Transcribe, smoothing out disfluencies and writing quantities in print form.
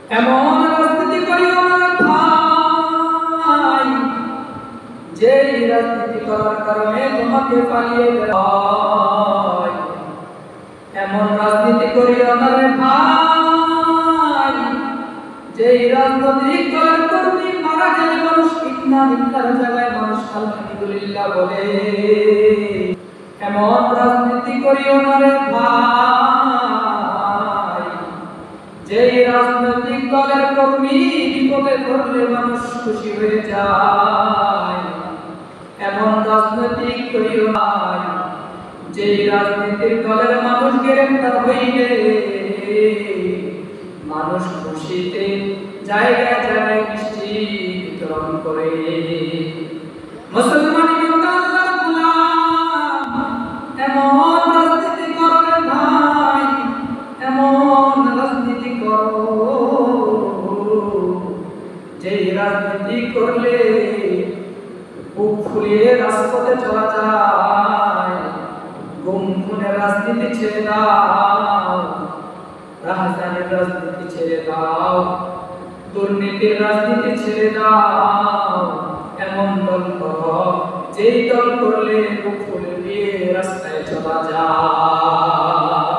এমন রাজনীতি করিও না ভাই, যে রাজনীতি করার কারণে তোমাকে পালিয়ে বেড়ায়। এমন রাজনীতি করিও না রে ভাই, যে রাজনৈতিক দলের কর্মী মারা গেলে মানুষ ইন্না লিল্লাহর জায়গায় মানুষ আলহামদুলিল্লাহ বলে। এমন রাজনীতি করিও না রে ভাই, যে রাজনৈতিক দলের কর্মী বিপদে পড়লে মানুষ খুশি হয়ে যায়। এমন রাজনীতি করিও না যে রাজনীতির দলের মানুষ গ্রেফতার হইলে মানুষ খুশিতে জায়গায় জায়গায় মিষ্টি বিতরণ করে। মুসলমান আল্লাহর গোলাম, এমন রাজনীতি করো ভাই, এমন রাজনীতি করো যে রাজনীতি করলে বুক ফুলিয়ে রাজপথে চলা যায়। গুম খুনের রাজনীতি ছেড়ে দাও, রাজধানীর রাজনীতি ছেড়ে দাও, দুর্নীতির রাজনীতি ছেড়ে দাও। এমন দল করো যেই দল করলে বুক ফুলিয়ে রাস্তায় চলা যায়।